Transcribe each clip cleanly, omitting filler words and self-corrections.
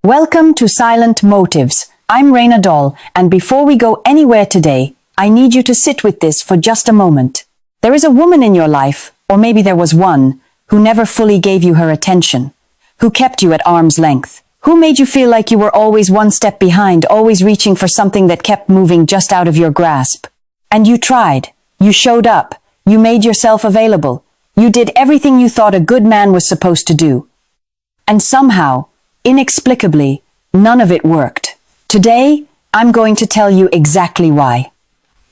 Welcome to Silent Motives. I'm Raina Doll, and before we go anywhere today, I need you to sit with this for just a moment. There is a woman in your life, or maybe there was one, who never fully gave you her attention, who kept you at arm's length, who made you feel like you were always one step behind, always reaching for something that kept moving just out of your grasp. And you tried, you showed up, you made yourself available, you did everything you thought a good man was supposed to do. And somehow, inexplicably, none of it worked. Today, I'm going to tell you exactly why,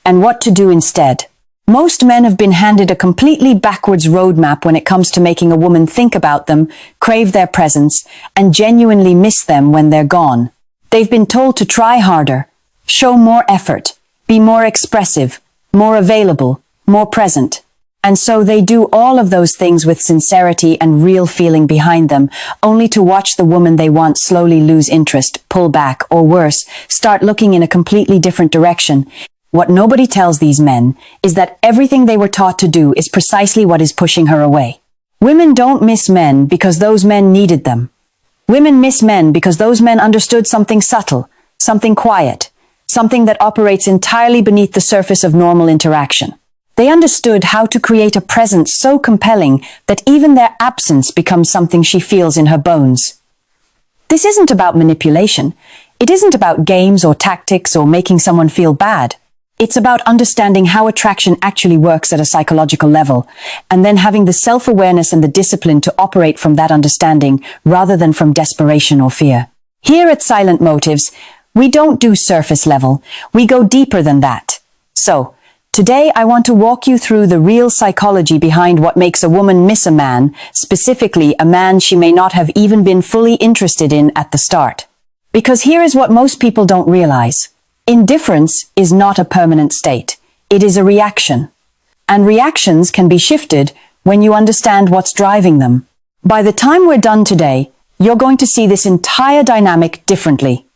and what to do instead. Most men have been handed a completely backwards roadmap when it comes to making a woman think about them, crave their presence, and genuinely miss them when they're gone. They've been told to try harder, show more effort, be more expressive, more available, more present. And so they do all of those things with sincerity and real feeling behind them, only to watch the woman they want slowly lose interest, pull back, or worse, start looking in a completely different direction. What nobody tells these men is that everything they were taught to do is precisely what is pushing her away. Women don't miss men because those men needed them. Women miss men because those men understood something subtle, something quiet, something that operates entirely beneath the surface of normal interaction. They understood how to create a presence so compelling that even their absence becomes something she feels in her bones. This isn't about manipulation. It isn't about games or tactics or making someone feel bad. It's about understanding how attraction actually works at a psychological level, and then having the self-awareness and the discipline to operate from that understanding rather than from desperation or fear. Here at Silent Motives, we don't do surface level. We go deeper than that. So, today I want to walk you through the real psychology behind what makes a woman miss a man, specifically a man she may not have even been fully interested in at the start. Because here is what most people don't realize. Indifference is not a permanent state. It is a reaction. And reactions can be shifted when you understand what's driving them. By the time we're done today, you're going to see this entire dynamic differently.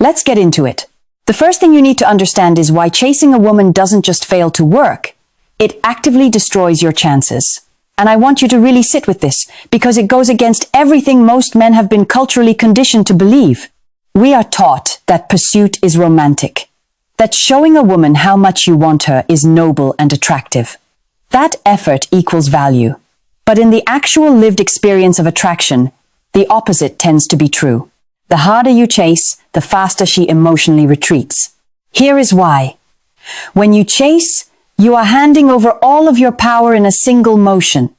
Let's get into it. The first thing you need to understand is why chasing a woman doesn't just fail to work. It actively destroys your chances. And I want you to really sit with this, because it goes against everything most men have been culturally conditioned to believe. We are taught that pursuit is romantic, that showing a woman how much you want her is noble and attractive. That effort equals value. But in the actual lived experience of attraction, the opposite tends to be true. The harder you chase, the faster she emotionally retreats. Here is why. When you chase, you are handing over all of your power in a single motion.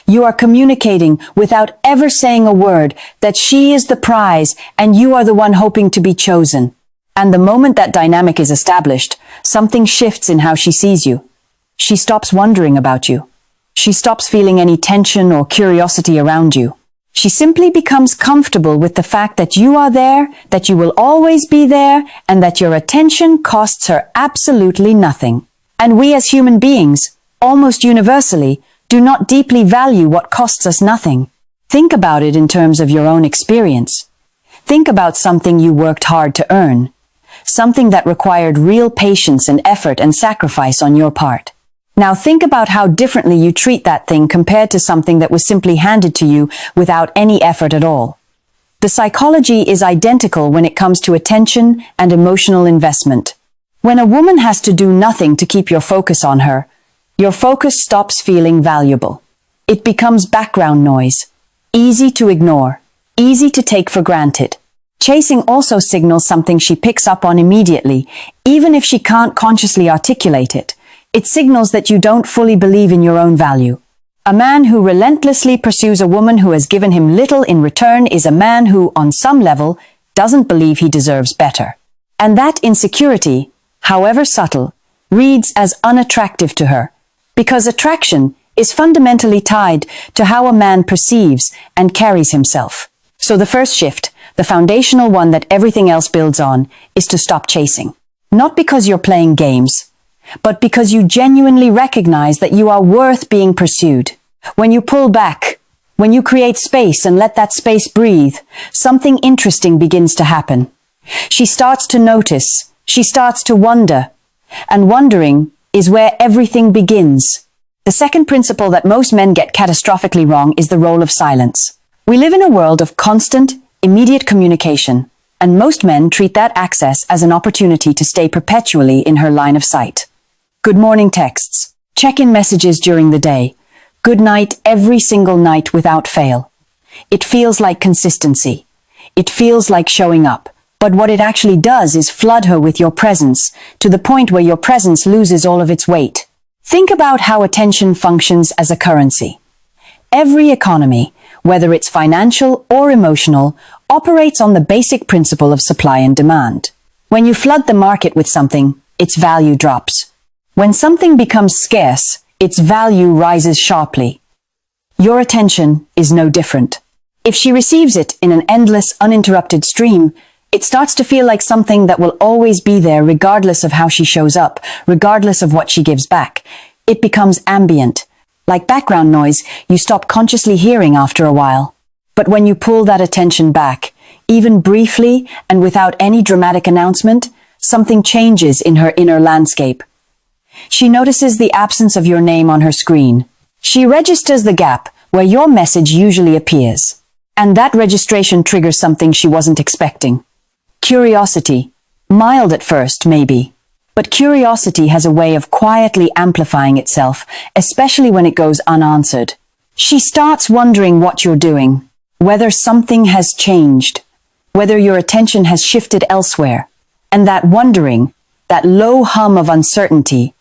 You are communicating without ever saying a word that she is the prize and you are the one hoping to be chosen. And the moment that dynamic is established, something shifts in how she sees you. She stops wondering about you. She stops feeling any tension or curiosity around you. She simply becomes comfortable with the fact that you are there, that you will always be there, and that your attention costs her absolutely nothing. And we as human beings, almost universally, do not deeply value what costs us nothing. Think about it in terms of your own experience. Think about something you worked hard to earn, something that required real patience and effort and sacrifice on your part. Now think about how differently you treat that thing compared to something that was simply handed to you without any effort at all. The psychology is identical when it comes to attention and emotional investment. When a woman has to do nothing to keep your focus on her, your focus stops feeling valuable. It becomes background noise, easy to ignore, easy to take for granted. Chasing also signals something she picks up on immediately, even if she can't consciously articulate it. It signals that you don't fully believe in your own value. A man who relentlessly pursues a woman who has given him little in return is a man who, on some level, doesn't believe he deserves better. And that insecurity, however subtle, reads as unattractive to her. Because attraction is fundamentally tied to how a man perceives and carries himself. So the first shift, the foundational one that everything else builds on, is to stop chasing. Not because you're playing games, but because you genuinely recognize that you are worth being pursued. When you pull back, when you create space and let that space breathe, something interesting begins to happen. She starts to notice, she starts to wonder, and wondering is where everything begins. The second principle that most men get catastrophically wrong is the role of silence. We live in a world of constant, immediate communication, and most men treat that access as an opportunity to stay perpetually in her line of sight. Good morning texts, check-in messages during the day, good night every single night without fail. It feels like consistency. It feels like showing up. But what it actually does is flood her with your presence, to the point where your presence loses all of its weight. Think about how attention functions as a currency. Every economy, whether it's financial or emotional, operates on the basic principle of supply and demand. When you flood the market with something, its value drops. When something becomes scarce, its value rises sharply. Your attention is no different. If she receives it in an endless, uninterrupted stream, it starts to feel like something that will always be there regardless of how she shows up, regardless of what she gives back. It becomes ambient. Like background noise you stop consciously hearing after a while. But when you pull that attention back, even briefly and without any dramatic announcement, something changes in her inner landscape. She notices the absence of your name on her screen. She registers the gap where your message usually appears. And that registration triggers something she wasn't expecting. Curiosity. Mild at first, maybe. But curiosity has a way of quietly amplifying itself, especially when it goes unanswered. She starts wondering what you're doing, whether something has changed, whether your attention has shifted elsewhere. And that wondering, that low hum of uncertainty,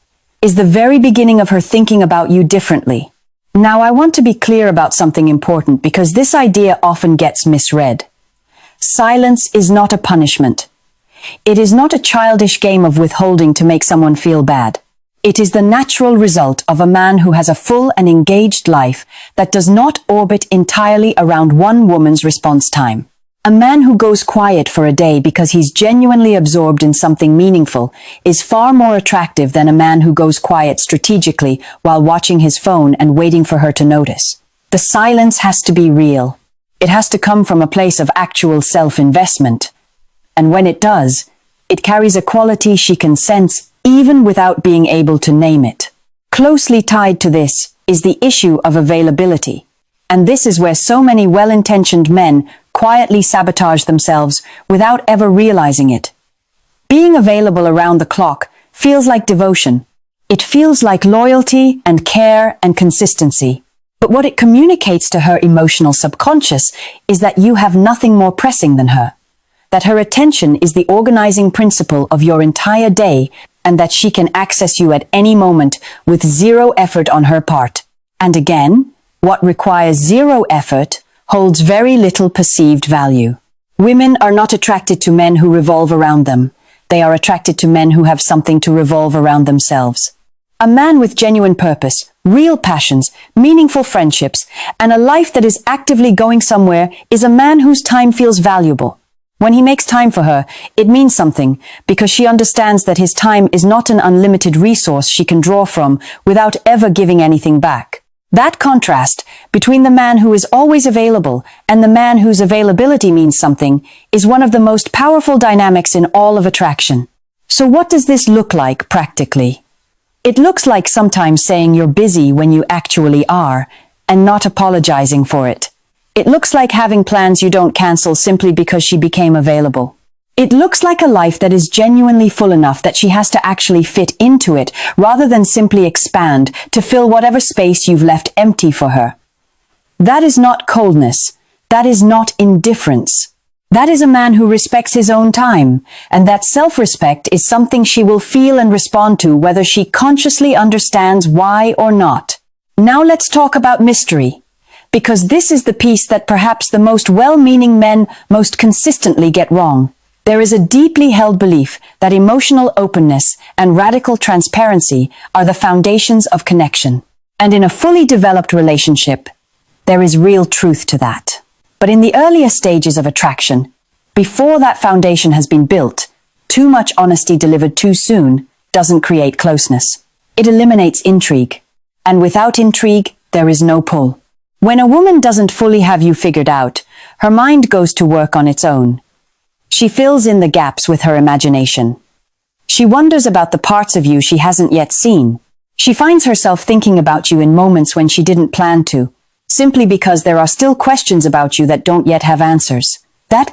is the very beginning of her thinking about you differently. Now, I want to be clear about something important because this idea often gets misread. Silence is not a punishment. It is not a childish game of withholding to make someone feel bad. It is the natural result of a man who has a full and engaged life that does not orbit entirely around one woman's response time. A man who goes quiet for a day because he's genuinely absorbed in something meaningful is far more attractive than a man who goes quiet strategically while watching his phone and waiting for her to notice. The silence has to be real. It has to come from a place of actual self-investment. And when it does, it carries a quality she can sense even without being able to name it. Closely tied to this is the issue of availability. And this is where so many well-intentioned men quietly sabotage themselves without ever realizing it. Being available around the clock feels like devotion. It feels like loyalty and care and consistency. But what it communicates to her emotional subconscious is that you have nothing more pressing than her. That her attention is the organizing principle of your entire day and that she can access you at any moment with zero effort on her part. And again, what requires zero effort holds very little perceived value. Women are not attracted to men who revolve around them. They are attracted to men who have something to revolve around themselves. A man with genuine purpose, real passions, meaningful friendships, and a life that is actively going somewhere is a man whose time feels valuable. When he makes time for her, it means something because she understands that his time is not an unlimited resource she can draw from without ever giving anything back. That contrast between the man who is always available and the man whose availability means something is one of the most powerful dynamics in all of attraction. So what does this look like practically? It looks like sometimes saying you're busy when you actually are and not apologizing for it. It looks like having plans you don't cancel simply because she became available. It looks like a life that is genuinely full enough that she has to actually fit into it rather than simply expand to fill whatever space you've left empty for her. That is not coldness. That is not indifference. That is a man who respects his own time, and that self-respect is something she will feel and respond to whether she consciously understands why or not. Now let's talk about mystery, because this is the piece that perhaps the most well-meaning men most consistently get wrong. There is a deeply held belief that emotional openness and radical transparency are the foundations of connection. And in a fully developed relationship, there is real truth to that. But in the earlier stages of attraction, before that foundation has been built, too much honesty delivered too soon doesn't create closeness. It eliminates intrigue. And without intrigue, there is no pull. When a woman doesn't fully have you figured out, her mind goes to work on its own. She fills in the gaps with her imagination. She wonders about the parts of you she hasn't yet seen. She finds herself thinking about you in moments when she didn't plan to, simply because there are still questions about you that don't yet have answers. That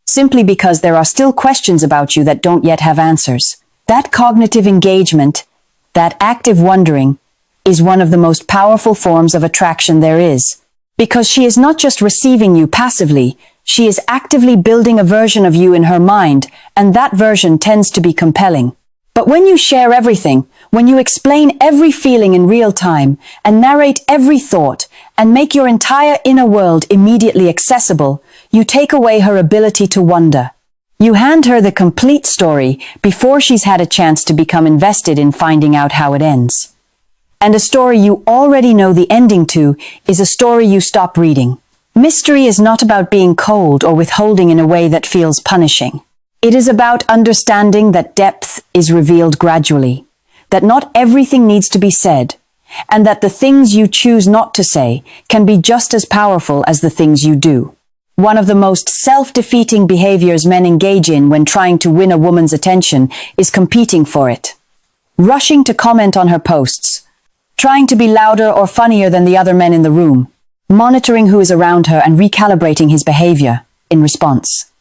simply because there are still questions about you that don't yet have answers. That cognitive engagement, that active wondering, is one of the most powerful forms of attraction there is. Because she is not just receiving you passively, she is actively building a version of you in her mind, and that version tends to be compelling. But when you share everything, when you explain every feeling in real time, and narrate every thought, and make your entire inner world immediately accessible, you take away her ability to wonder. You hand her the complete story before she's had a chance to become invested in finding out how it ends. And a story you already know the ending to is a story you stop reading. Mystery is not about being cold or withholding in a way that feels punishing. It is about understanding that depth is revealed gradually, that not everything needs to be said, and that the things you choose not to say can be just as powerful as the things you do. One of the most self-defeating behaviors men engage in when trying to win a woman's attention is competing for it. Rushing to comment on her posts, trying to be louder or funnier than the other men in the room, monitoring who is around her and recalibrating his behavior in response.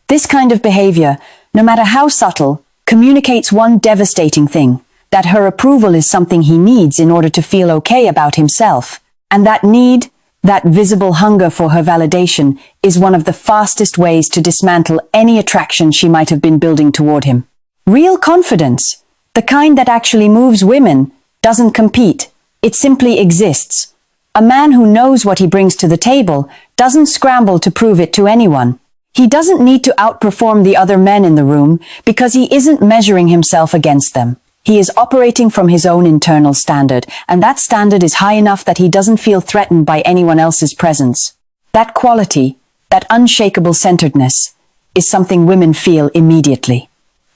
This kind of behavior, no matter how subtle, communicates one devastating thing, that her approval is something he needs in order to feel okay about himself. And that need, that visible hunger for her validation, is one of the fastest ways to dismantle any attraction she might have been building toward him. Real confidence, the kind that actually moves women, doesn't compete. It simply exists. A man who knows what he brings to the table doesn't scramble to prove it to anyone. He doesn't need to outperform the other men in the room because he isn't measuring himself against them. He is operating from his own internal standard, and that standard is high enough that he doesn't feel threatened by anyone else's presence. That quality, that unshakable centeredness, is something women feel immediately.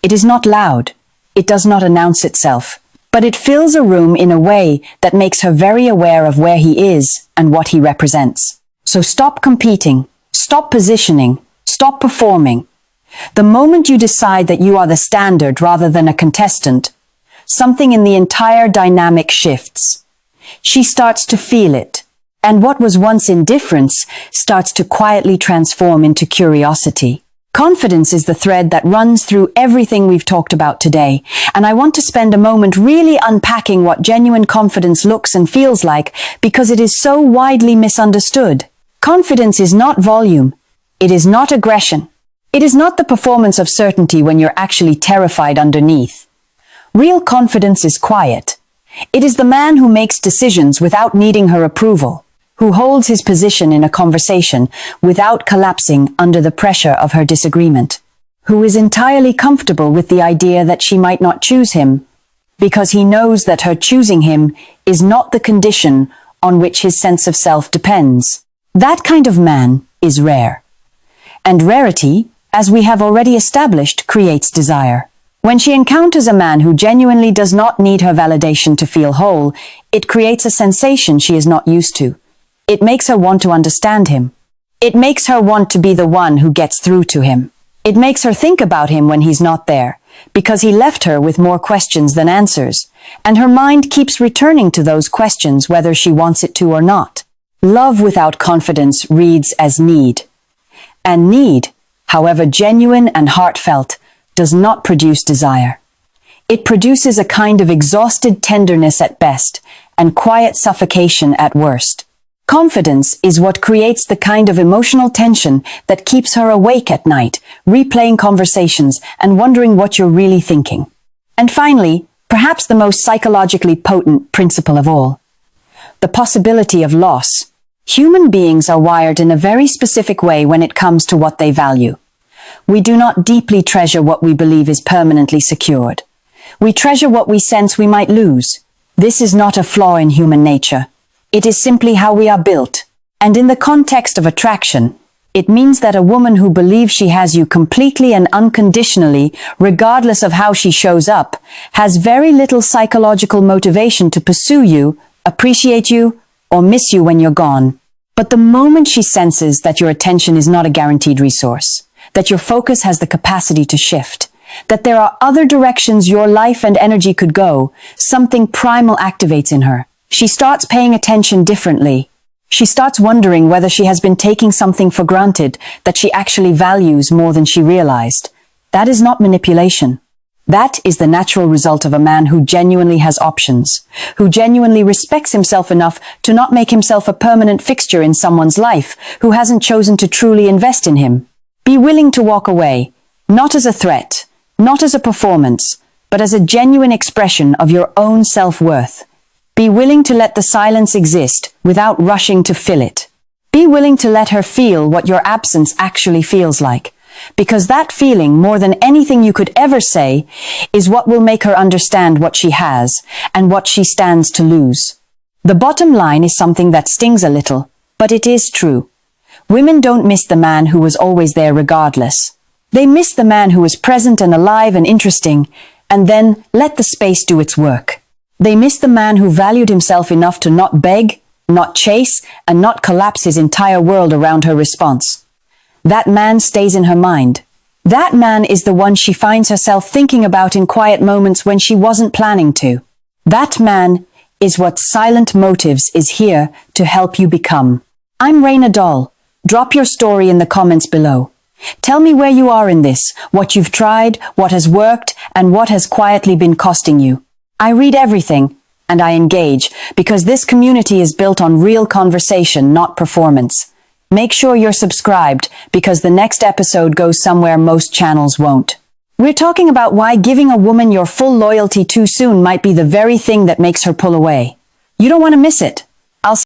It is not loud. It does not announce itself. But it fills a room in a way that makes her very aware of where he is and what he represents. So stop competing, stop positioning, stop performing. The moment you decide that you are the standard rather than a contestant, something in the entire dynamic shifts. She starts to feel it, and what was once indifference starts to quietly transform into curiosity. Confidence is the thread that runs through everything we've talked about today, and I want to spend a moment really unpacking what genuine confidence looks and feels like because it is so widely misunderstood. Confidence is not volume. It is not aggression. It is not the performance of certainty when you're actually terrified underneath. Real confidence is quiet. It is the man who makes decisions without needing her approval, who holds his position in a conversation without collapsing under the pressure of her disagreement, who is entirely comfortable with the idea that she might not choose him, because he knows that her choosing him is not the condition on which his sense of self depends. That kind of man is rare. And rarity, as we have already established, creates desire. When she encounters a man who genuinely does not need her validation to feel whole, it creates a sensation she is not used to. It makes her want to understand him. It makes her want to be the one who gets through to him. It makes her think about him when he's not there, because he left her with more questions than answers, and her mind keeps returning to those questions whether she wants it to or not. Love without confidence reads as need. And need, however genuine and heartfelt, does not produce desire. It produces a kind of exhausted tenderness at best and quiet suffocation at worst. Confidence is what creates the kind of emotional tension that keeps her awake at night, replaying conversations and wondering what you're really thinking. And finally, perhaps the most psychologically potent principle of all, the possibility of loss. Human beings are wired in a very specific way when it comes to what they value. We do not deeply treasure what we believe is permanently secured. We treasure what we sense we might lose. This is not a flaw in human nature. It is simply how we are built. And in the context of attraction, it means that a woman who believes she has you completely and unconditionally, regardless of how she shows up, has very little psychological motivation to pursue you, appreciate you, or miss you when you're gone. But the moment she senses that your attention is not a guaranteed resource, that your focus has the capacity to shift, that there are other directions your life and energy could go, something primal activates in her. She starts paying attention differently. She starts wondering whether she has been taking something for granted that she actually values more than she realized. That is not manipulation. That is the natural result of a man who genuinely has options, who genuinely respects himself enough to not make himself a permanent fixture in someone's life, who hasn't chosen to truly invest in him. Be willing to walk away, not as a threat, not as a performance, but as a genuine expression of your own self-worth. Be willing to let the silence exist without rushing to fill it. Be willing to let her feel what your absence actually feels like, because that feeling, more than anything you could ever say, is what will make her understand what she has and what she stands to lose. The bottom line is something that stings a little, but it is true. Women don't miss the man who was always there regardless. They miss the man who was present and alive and interesting, and then let the space do its work. They miss the man who valued himself enough to not beg, not chase, and not collapse his entire world around her response. That man stays in her mind. That man is the one she finds herself thinking about in quiet moments when she wasn't planning to. That man is what Silent Motives is here to help you become. I'm Raina Doll. Drop your story in the comments below. Tell me where you are in this, what you've tried, what has worked, and what has quietly been costing you. I read everything, and I engage, because this community is built on real conversation, not performance. Make sure you're subscribed, because the next episode goes somewhere most channels won't. We're talking about why giving a woman your full loyalty too soon might be the very thing that makes her pull away. You don't want to miss it.